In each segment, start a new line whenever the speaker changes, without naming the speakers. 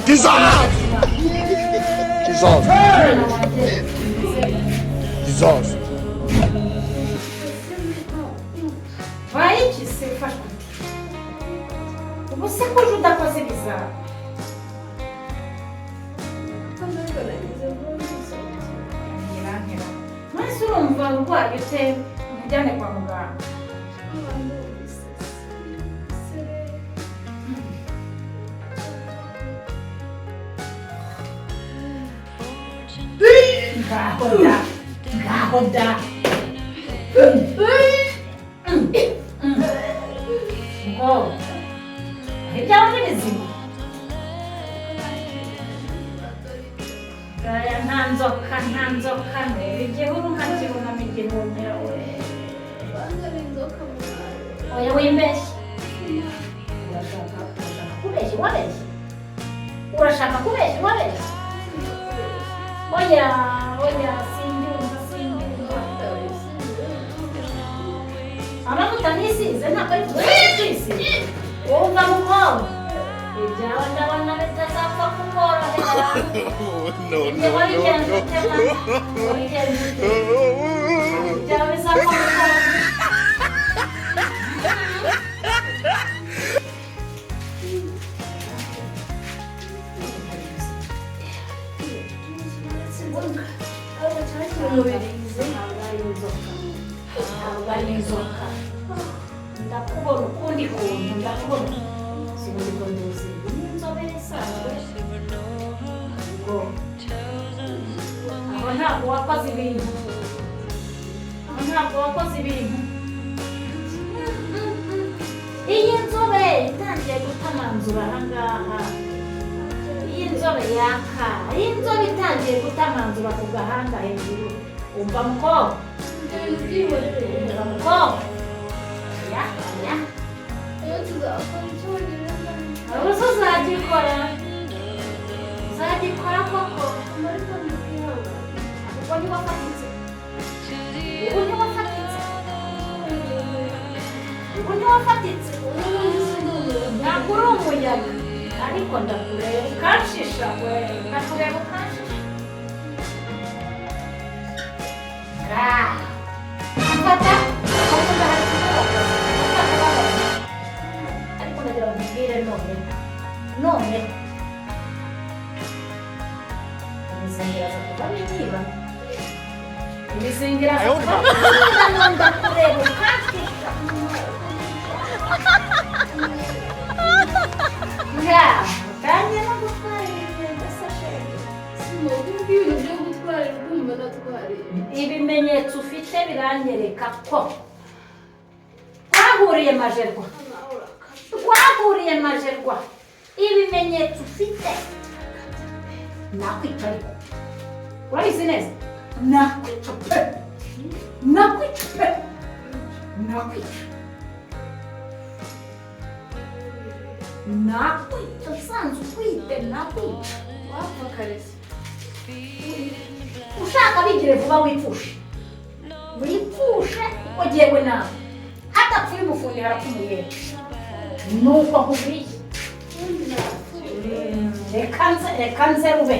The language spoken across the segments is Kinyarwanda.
Jesus! Jesus! Jesus!
Vai, você faz você pode ajudar a fazer bizarro. Mas eu não vou agora, eu tenho que dar para lugar. Garroda. Oh, região de vizinho. Gaya nanzoka, igihuru nkakibona mu gihumira we. Oya wimbeshye. Urashaka kubeshya wabeshye. Oya, simbyumva. Amavuta nisize ntabwo ari kwisiga. Wumva mukobwa. Ibyawe ndabona bitazapfa kukorohera.
No.
Ibyawe bizapfa kukorohera. Inzoka ndakubona ukundi kuntu ndakubona sinubwo nduzi n'inzobe isanzwe aho ntabwo wakoze ibintu iyi nzobe itangiye gutamanzura ahangaha iyi nzobe yaka iyi nzobe itangiye gutamanzura ku gahanga hejuru umva mukobwa Ubu uzagikora koko kuko ntiwafatitse ntabwo uri umuyaga ariko ndakureba ukanshisha Fata, kamu dah harus berapa? Ariko ndagira ngo mbwire none ibizengera kuba biba ibizengera kuba ndakureba ukanshisha kandi no gutwara ibintu sashenge ibintu byo gutwara urumva natwara ibimenyetso ufite biranyereka ko twahuriye majerwa ibimenyetso ufite nakwica ariko urabizi neza nakwica usanzwe ukwite nakwica wapfa karese ushaka bigire vuba wipfushe uko jyewe nawe hadapfuye umufundi harapfumuye nuko nkubwiye reka nze rube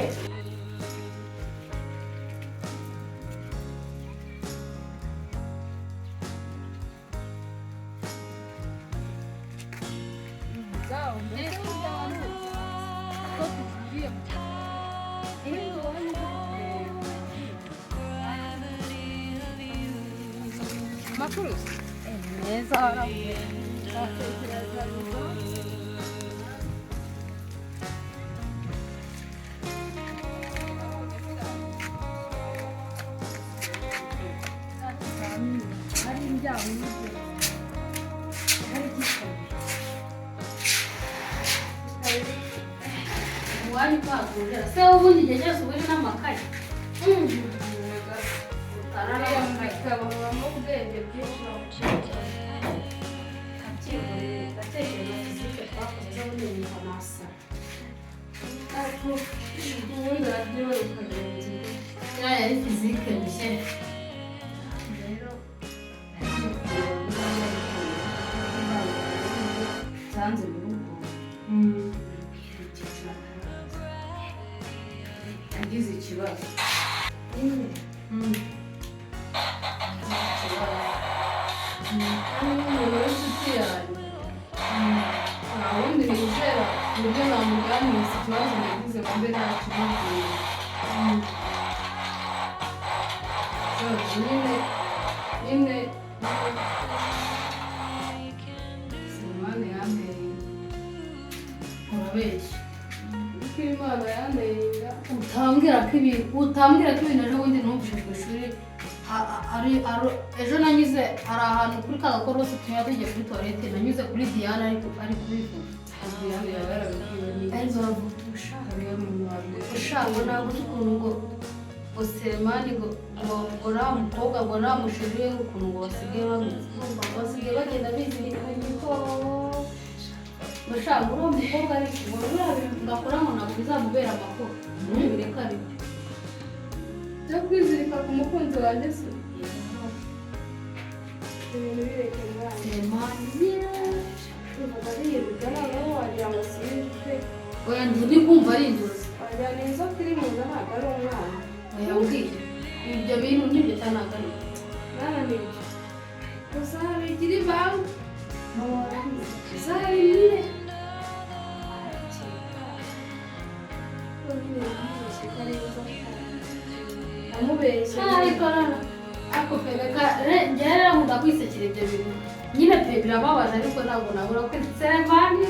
Macruz. Neza hora. Wani kwagurira se ubundi igihe cyose uri n'amakaye utarareba mu ubwenge bwinshi ndatekereza fizike twakoze zo muri iyi famasi ariko ubundi uraryoha ukagira yari fizike mushya rero zanze mu rugo kandi n'umuntu w'inshuti yanjye nta wundi nizera ku buryo namuganiriza ikibazo nagize ngo mbe nakimubwira nyine Imana yambereye urabeshya uko Imana yambereye utambwira ko ibintu ejo bundi numvise ku ishuri ejo nanyuze hari ahantu kuri ka gakorosi tuba tugiye kuri toilette nanyuze kuri Diana ariko ari kubivuga Diana yaba yarabibwiwe ariko bavuga ushaka ntabwo uzi ukuntu ngo Selemani ngo uriya mukobwa ngo namushiriye ukuntu ngo basigaye bagenda bizirikanye ko bashaka uriya mukobwa ariko ngo buriya bintu ngakora ngo ntabwo bizamubera amakuru bireka aribyo byo kwizirika ku mukunzi wanjye se ibintu bireke mwana Selemani uvuga yiruka ntabwo wagira ngo siyitwe oya ndi kumva ari inzozi wagira ni inzoka iri mu nda ntabwo ari umwana yambwiye ibyo bintu nibyo cyanagarura mwana nibyo uzabigira ibanga uzabimire amubeshya ariko reka njyewe rero nkunda kwisekera ibyo bintu nyine pe birababaje ariko ntabwo nabura ko Selemani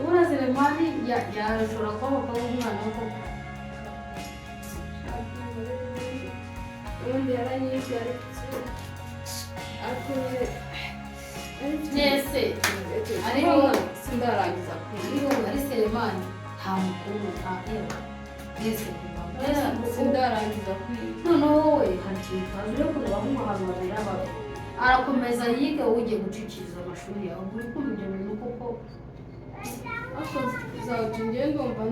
uriya Selemani yashobora kuba papa w'umwana we koko ubundi yaranyishyuye ariko nese ariho sindarangiza ariho ari Selemani nta mukuru nta era nese sindarangiza noneho wowe hakiri ikibazo yo kureba nk'ahantu babera babi arakomeza yige wowe ugiye gucikiriza amashuri yawe uri kumva ibyo bintu koko zajya ngiye ndumva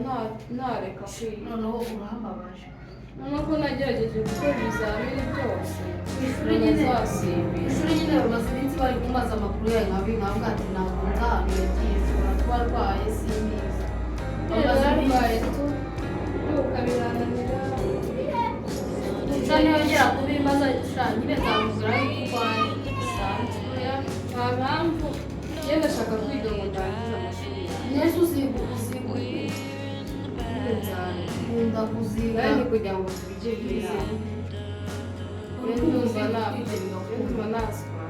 ntareka kwiga noneho urahambabaje noneho ko nagerageje gukora ibizamini byose ishuri nyine bamaze iminsi bari kumbaza amakuru yayo nkavuga ati ntabwo nzahantu yagiye ushobora kuba arwaye simbizi arwaye ukabirananira gusa niyongera kubimbaza nyine nzamubwira yuko urwaye nta mpamvu njye ndashaka kwiga ngo ndangize amashuri neza nkunda kuziga ni kugira ngo tubigire ndumva naswa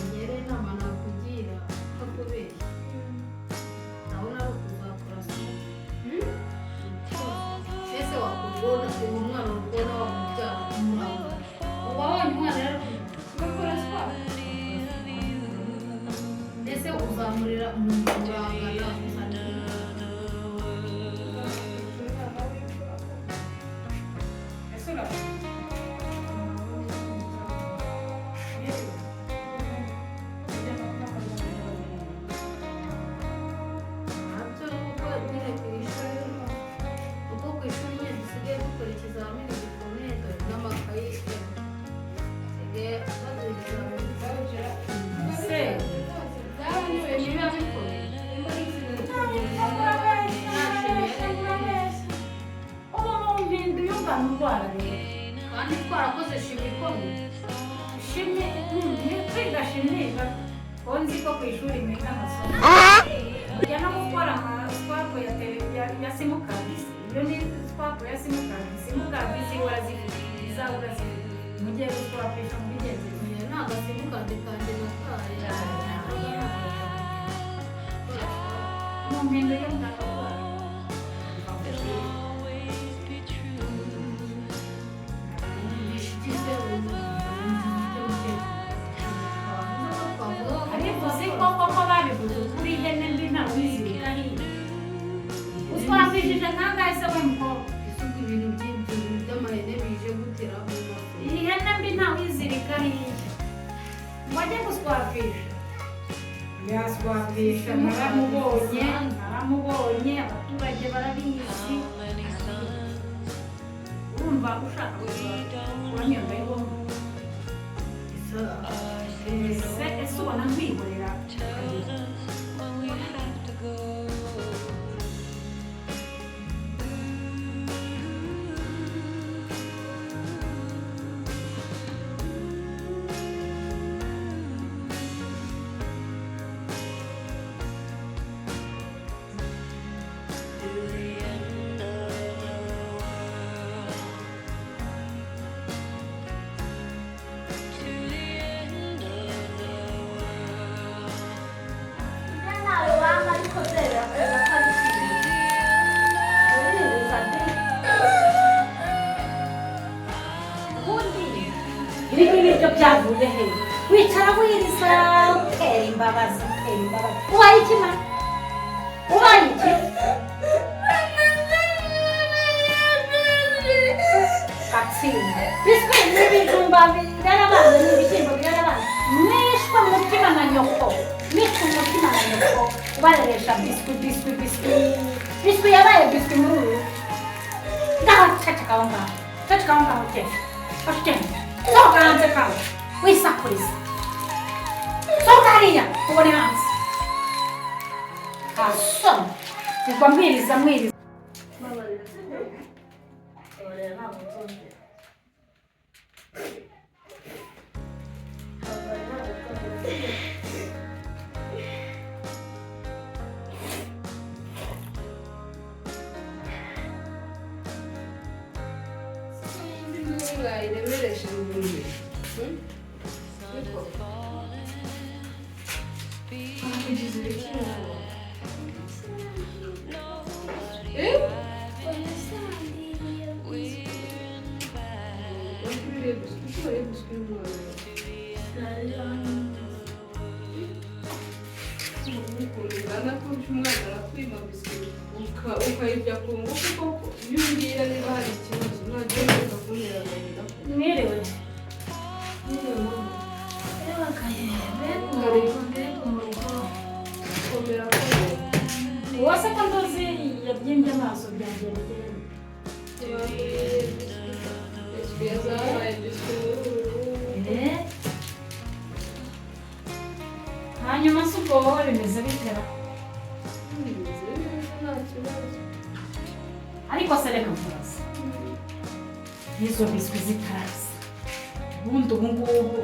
ngere inama nakugira ko kubeshya ndabona ari ukuzakora ese wakubona uwo mwana urubona wamubyara umuranga uba wabonye umwana rero ugakora siporo ese uzamurira umurangana kandi twarakoze shimi ikomeye shimi kwiga shimi ko nzi ko ku ishuri mwiga amasomo ujya no gukora swapu ya simukadi iyo ni swapu ya simukadi warazifite izaba urazifite mugiye guswapisha mu bigenzereza ntabwo simukadi kanjye nataye mu mpindu yo ndakabura ariko si koko ko babivuze kuri ihene mbi ntabwo izirika hirya utwambishije kangahe se we mukobwa isuka ibintu by'amahene bije gutera iyi hene mbi ntabwo izirika hirya ngo ajye guswapisha yaswapisha naramubonye abaturage barabizi urumva ushaka kuba myenda y'ibomba ese ubona nkwihorera
zera ibyo byavuye he wicara wiriza utera imbabazi ubaye ikima ubaye iki atsinda biswe n'ibijumba birarabana n'ibishyimbo birarabana mwishwe umutima na nyoko mwishwe umutima na nyoko ubareresha biswi yabaye biswi muri uru ngaho cacakaho ngaho kese sohoka hanze kawe wisakuriza sohoka hariya ubone hanze kasoni ubwo mwiriza
iremeresha urumuri ungana ko umwana arakwima ukayibya ku ngufu koko iyo umbwira niba hari ikibazo ntajya neza kuntera agahinda
mwiriwe
komera komera
uwase ko ndozi yabyimbye amaso byanjye hanyuma si ubwo wowe bimeze bitera ariko se reka mvuze izo biswi zitaraza ubundi ubu ngubu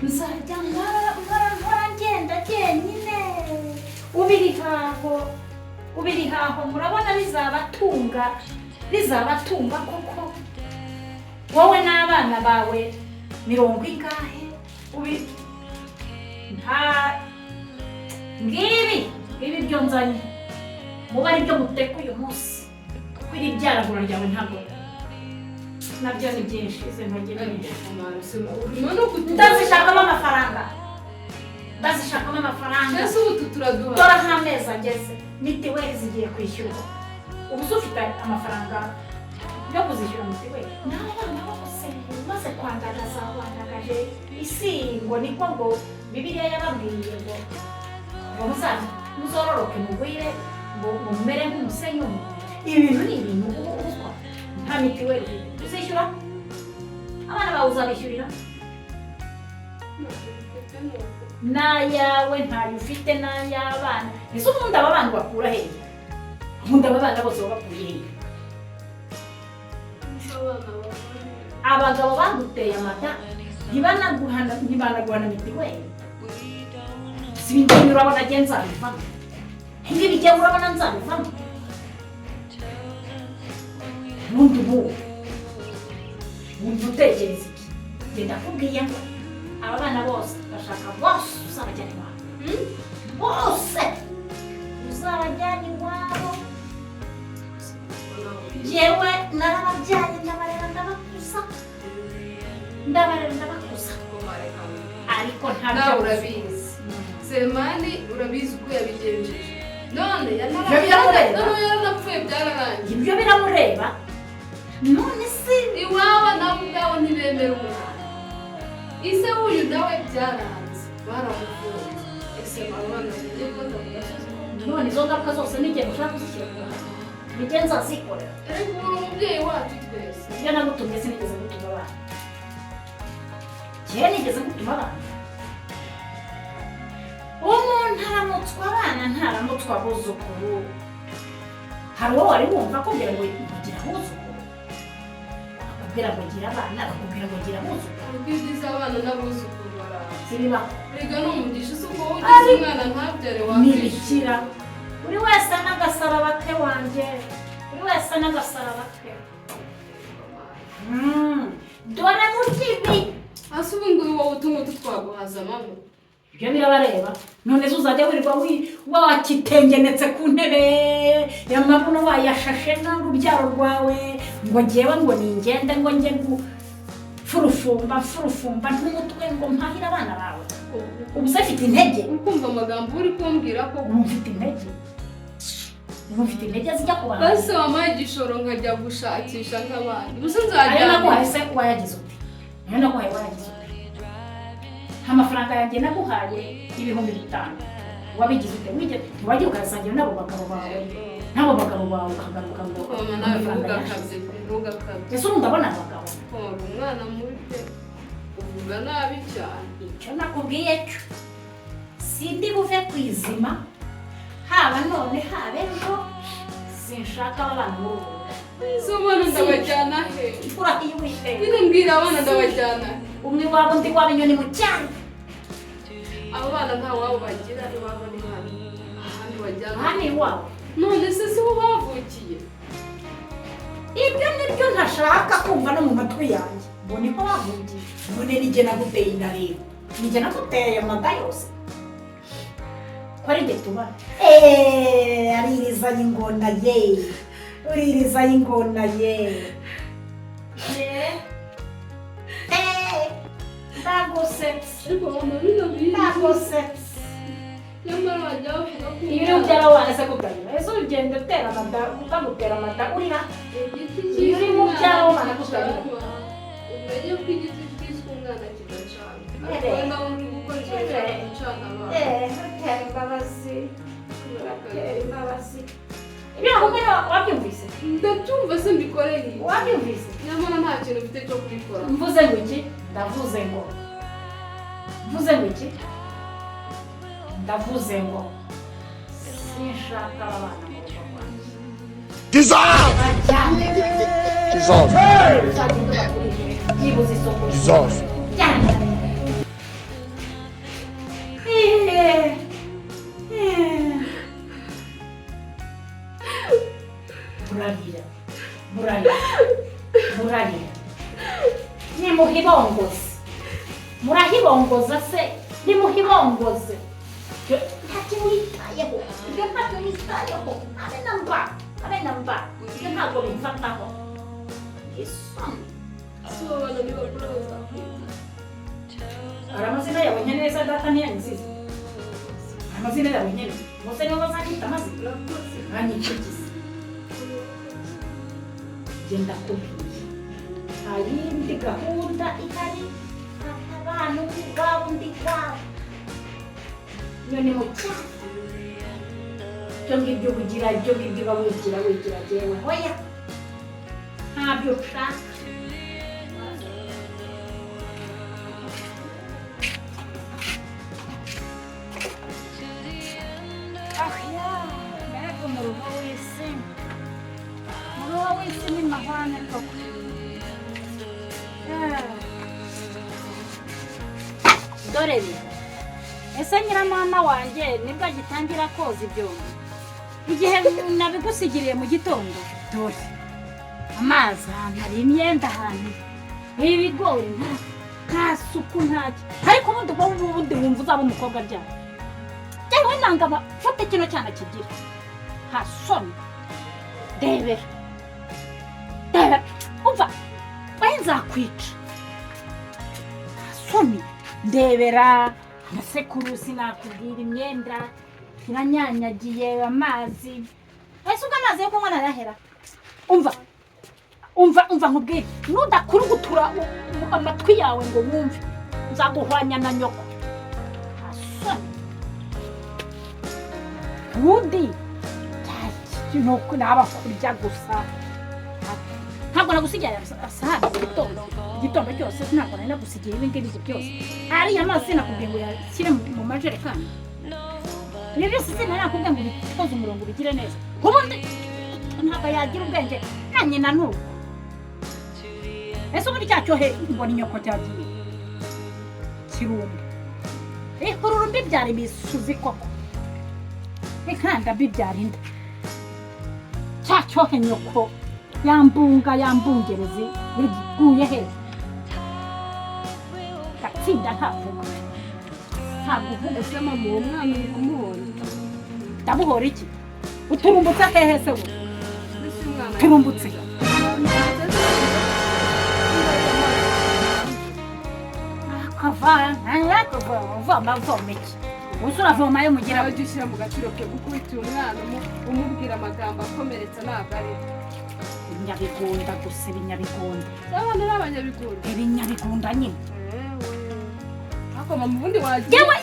nzajya nkora ngenda jyenyine ubiri haho murabona bizabatunga koko wowe n'abana bawe 20 ingahe ngibi byo nzanye muba ari byo muteka uyu munsi kwiri byaragura ryawe ntabwo nabyo ni byinshi izi ntogi ndazishakamo amafaranga
ese ubu turaduha
dore aho amezi ageze mitiweli zigiye kwishyurwa ubu se ufite amafaranga yo kuzishyura mitiweli n'abana bose maze kwandagaza wandagaje isi ngo niko ngo bibiliya yababwiye ngo muzororoke mugwire ngo mumere nk'umusenyi ibi bintu ni ibintu uzwa nta mitiweli uzishyura abana bawe uzabishyurira n'ayawe ntayo ufite n'ay'abana ese ubundi aba bana bakura hehe ubundi aba bana bose babakuye hehe abagabo baguteye amata ntibanaguhana mitiweli si ibingibi urabona agiye nzabivamo ibingibi igihe urabona nzabivamo ubundi wumva utekereza iki genda akubwiye ngo aba bana bose bashaka bose uzabajyana iwabo bose uzabajyana iwabo yewe narababyaye ndabarera ndabakuza ariko ntabyo
urabizi Selemani urabizi uko yabigenjeje none yaranapfuye byararangiye
ibyo biramureba none si
iwabo nabo ubwabo ntibemera umwana ise w'uyu nawe byaranze baramufunze ese abana bagiye kwenda mu gasozi
none izo ngaruka zose n'igihe ushaka kuzishyira ku ruhande nijye nzazikorera
ariko uri umubyeyi wacu twese
ibyo nagutumye sinigeze gutuma abana njyewe nigeze gutuma abana umuntu aramutswa abana ntaramutswa abuzukuru hari uwo wari wumva akubwira ngo ngira abuzukuru akakubwira ngo gira abana akakubwira ngo gira abuzukuru
kuko ibyiza abana n'abuzukuru baraza
ziribaho
rega ni umugisha si uko ugize umwana ntabyare
wakwishyura buri wese n'agasaraba ke wanjye buri wese n'agasaraba ke dore mu kibi
hasi ubu ngubu wowe utungutu twaguhaza mama
ibyo birabareba none uzajya wirirwa wakitengenetse ku ntebe y'amabuno wayashashe n'urubyaro rwawe ngo ngewe ngo ningende ngo njye furufumba n'umutwe ngo mpahire abana bawe ubu se afite intege
ukumva amagambo uri kumbwira ko
mufite intege zijya ku bantu
base wampaye igishoro nkajya gushakisha nk'abandi gusa nzajya
ayo naguhaye se wayagize ute ayo naguhaye wayagize ute amafaranga yanjye naguhaye 5,000 wabigize ute ntiwagiye ukayasangira n'abo bagabo bawe ukagaruka ngo ese ubu ndabona abagabo
umwana mubi uvuga nabi cyane
icyo nakubwiye cyo sindi buve ku izima haba none haba ejo sinshaka abana b'ubu
so bana ndabajyana he
urahiye uwiteka
nyine mbwira abana ndabajyana
umwe wabo undi wabo inyoni mu cyane
abo bana nta wabo bagira iwabo ni hano ahandi bajyana
hano iwabo
none se si bo bavukiye
ibyo nibyo ntashaka kumva no mu matwi yanjye ngo niko bavugiye none nijye naguteye inda rero nijye naguteye amada yose ko ari jye tubara aririzanye ingona ye uririzanye ingona ye ndagusetse
ariko mama bino bizi
ndagusetse
nyamara bajya bavuga ko
iyo uri ubyara wanese kugarira ese ugenda utera amada ukagutera amada urira iyo uri mu byaro wamana kugarira
umenye ko igiti cyiswe umwana kidacana wenda uri gukora icyo cyane gucana abantu
utera imbabazi ibyo nakubwira wabyumvise
ndabyumva se mbikoreye
wabyumvise
nyamara nta kintu mfite cyo kubikora
mvuze ngo iki ndavuze ngo iki ndavuze ngo sinshaka abana mu rugo rwanjye
Dissolve! Dissolve!
yibuze isoko
Dissolve!
murarira murahibongoza se nimuhibongoze ntacyo witayeho ibyo ntacyo witayeho habe na mba ibyo ntabwo bimfataho isoni
si bo bana niba baraza
hari amazina yawe nyine neza data ntiyanyizize amazina yawe nyine bose nibo bazanyita amazina banyicugize genda kubwiye nta yindi gahunda ihari abantu ubwabo undi wabo nyoni mu cyaro ibyo ngibyo ubugira ibyo ngibyo uba wigira jyewe hoya ntabyo ushaka mbega umuruho w'isi ni mahwane koko dore rero ese nyiramama wanjye nibwo agitangira koza ibyombo igihe nabigusigiriye mu gitondo dore amazi ahantu hari imyenda ahantu ibigori nta suku ntacyo ariko ubundi wumva uzaba umukobwa ryari cyangwa nangaba fata kino cyana kigira nta soni debera umva we nzakwica nta soni ndebera amasekurusi nakubwira imyenda iranyanyagiye amazi ese ubwo amazi yo kunywa narahera umva nkubwire nudakurugutura amatwi yawe ngo wumve nzaguhwanya na nyoko asoni ubundi naba kurya gusa ntabwo nagusigaye asahani igitondo cyose ntabwo nari nagusigaye ibi ngibi byose ariya mazi nakubwiye ngo yashyire mu majerekani ibyo byose sinari nakubwiye ngo ubikoze umurongo ubigire neza ubundi ntabwo yagira ubwenge na nyina n'ubu ese ubundi cya cyohe mbona inyoko cyagiye kirumbi uru mbibyara ibisuzi koko inkanda mbibyara inda cya cyohe nyoko yambungerezi yaguye he gatsinda ntavuga ntabwo uvuga
ese mama uwo mwana uri kumuhora
ndamuhora iki uturumbutse hehe se we
ese umwana
turumbutse voma iki ubu uravoma yo mugira
ujya ushyira mu gaciro ke gukubitira umwana umubwira amagambo akomeretsa ntabwo ari
ibinyabigunda gusa ibinyabigunda
abana ni abanyabigunda
ibinyabigunda nyine
ariko mama ubundi wagiye
yewe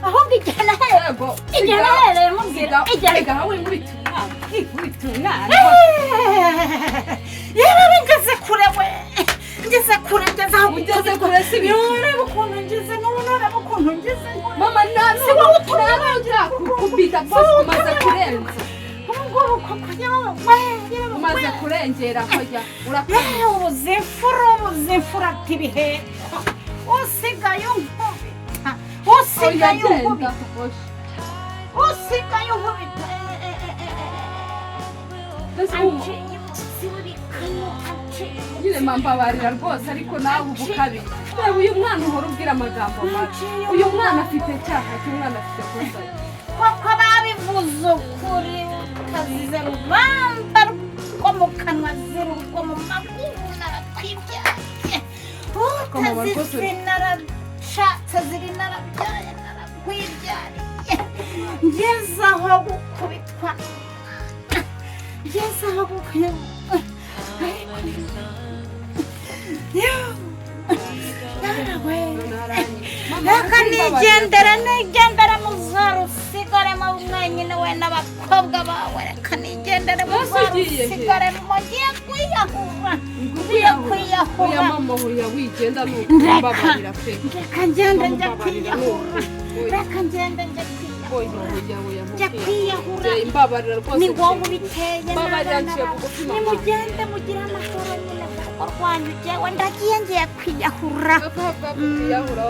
ahubwo igihe nahereye mubwira
igihe aho wikubita umwana
yewe ngeze kure we ngeze kure ngeze aho
ugeze kure si ibintu
ureba ukuntu ngeze n'ureba ukuntu ngeze
mama ntabwo kubita bose umaze kurenza
ubungubu koko
umaze kurengera kujya
urakomeye ubuzimfura ati ibiheko usigaye unkubita usigaye unkubita
nyine mbabarira rwose ariko nawe ubu ukabije reba uyu mwana uhora ubwira amagambo mabi uyu mwana afite icyaha cy'umwana afite kosa
koko babivuze ukuri ukazize rubamba rwo mu kanwa zira urwo mu maguru naratwibyaye utazize narashatse ziri narabyaye narakwibyaye ngeze aho gukubitwa ngeze aho gukubitwa reka nigendere muzaru usigaremo mwenyine we n'abakobwa bawe reka nigendere muzaru usigaremo ngiye kwiyahura
oya mama oya wigenda nukubabarira pe
reka ngende njya kwiyahura reka ngende njya kwiyahura
imbabarira rwose
ni wowe ubiteye
mbabarira ngiye bugufi mama
nimugende mugire amahoro nyine mu rugo rwanyu jyewe ndagiye ngiye kwiyahura
kwiyahura